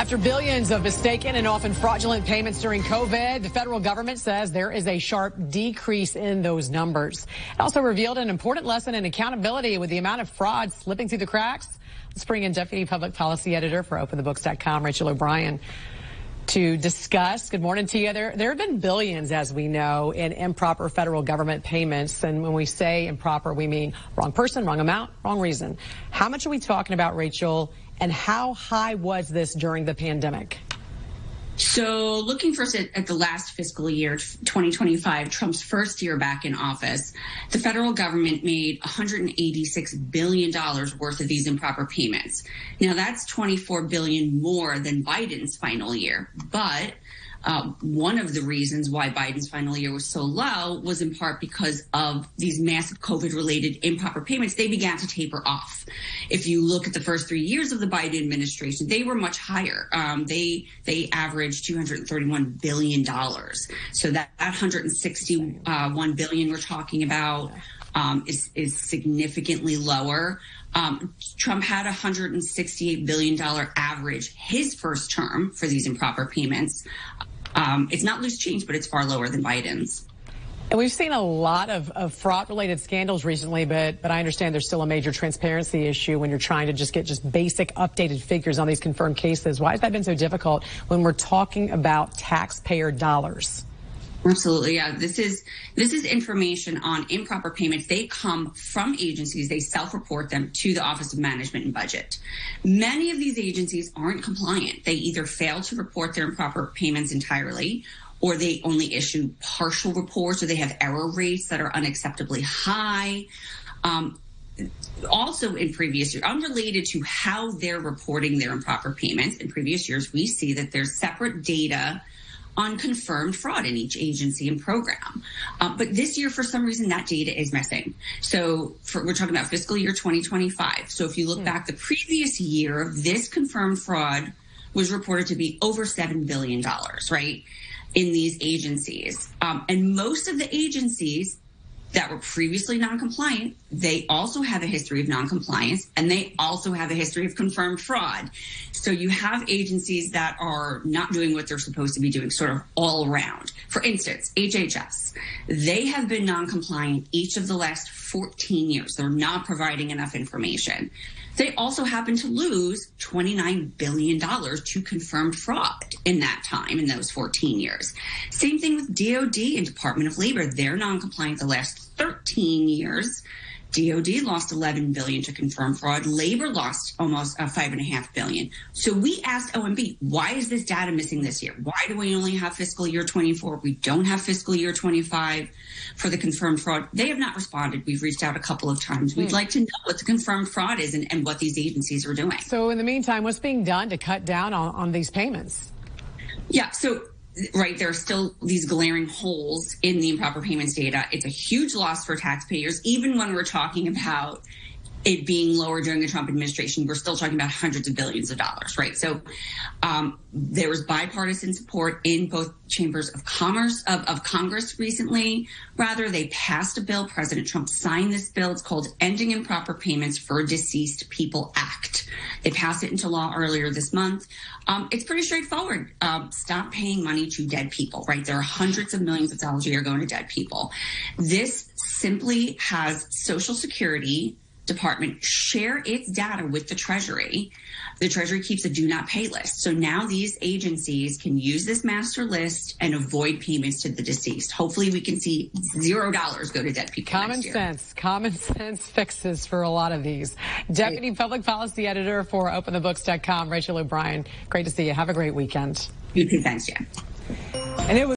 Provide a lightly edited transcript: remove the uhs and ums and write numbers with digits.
After billions of mistaken and often fraudulent payments during COVID, the federal government says there is a sharp decrease in those numbers. It also revealed an important lesson in accountability with the amount of fraud slipping through the cracks. Let's bring in Deputy Public Policy Editor for OpenTheBooks.com, Rachel O'Brien, to discuss. Good morning to you. There have been billions, as we know, in improper federal government payments. And when we say improper, we mean wrong person, wrong amount, wrong reason. How much are we talking about, Rachel? And how high was this during the pandemic? So looking first at the last fiscal year, 2025, Trump's first year back in office, the federal government made $186 billion worth of these improper payments. Now, that's $24 billion more than Biden's final year. But one of the reasons why Biden's final year was so low was in part because of these massive COVID-related improper payments. They began to taper off. If you look at the first 3 years of the Biden administration, they were much higher. They averaged $231 billion. So that $161 billion we're talking about is significantly lower. Trump had a $168 billion average his first term for these improper payments. It's not loose change, but it's far lower than Biden's. And we've seen a lot of fraud-related scandals recently, but I understand there's still a major transparency issue when you're trying to just get basic updated figures on these confirmed cases. Why has that been so difficult when we're talking about taxpayer dollars? Absolutely, yeah. This is information on improper payments. They come from agencies. They self-report them to the Office of Management and Budget. Many of these agencies aren't compliant. They either fail to report their improper payments entirely, or they only issue partial reports, or they have error rates that are unacceptably high. Also in previous years, unrelated to how they're reporting their improper payments, in previous years, we see that there's separate data on confirmed fraud in each agency and program. But this year, for some reason, that data is missing. So we're talking about fiscal year 2025. So if you look back the previous year, this confirmed fraud was reported to be over $7 billion, right, in these agencies. And most of the agencies that were previously non-compliant, they also have a history of non-compliance, and they also have a history of confirmed fraud. So you have agencies that are not doing what they're supposed to be doing, sort of all around. For instance, HHS, they have been non-compliant each of the last 14 years. They're not providing enough information. They also happen to lose $29 billion to confirmed fraud in that time, in those 14 years. Same thing with DOD and Department of Labor. They're non-compliant the last 13 years. DOD lost $11 billion to confirmed fraud. Labor lost almost $5.5 billion. So we asked OMB, why is this data missing this year? Why do we only have fiscal year 24? We don't have fiscal year 25 for the confirmed fraud. They have not responded. We've reached out a couple of times. We'd like to know what the confirmed fraud is and what these agencies are doing. So in the meantime, what's being done to cut down on these payments? Yeah, so right, there are still these glaring holes in the improper payments data. It's a huge loss for taxpayers. Even when we're talking about it being lower during the Trump administration, we're still talking about hundreds of billions of dollars, right? So there was bipartisan support in both chambers of commerce of Congress recently. Rather, they passed a bill. President Trump signed this bill. It's called Ending Improper Payments for Deceased People Act. They passed it into law earlier this month. It's pretty straightforward. Stop paying money to dead people, right? There are hundreds of millions of dollars a year going to dead people. This simply has Social Security Department share its data with the Treasury. The Treasury keeps a do not pay list. So now these agencies can use this master list and avoid payments to the deceased. Hopefully we can see $0 go to dead people next year. Common sense fixes for a lot of these. Deputy Public Policy Editor for OpenTheBooks.com, Rachel O'Brien. Great to see you. Have a great weekend. You too. Thanks, Jen. And it was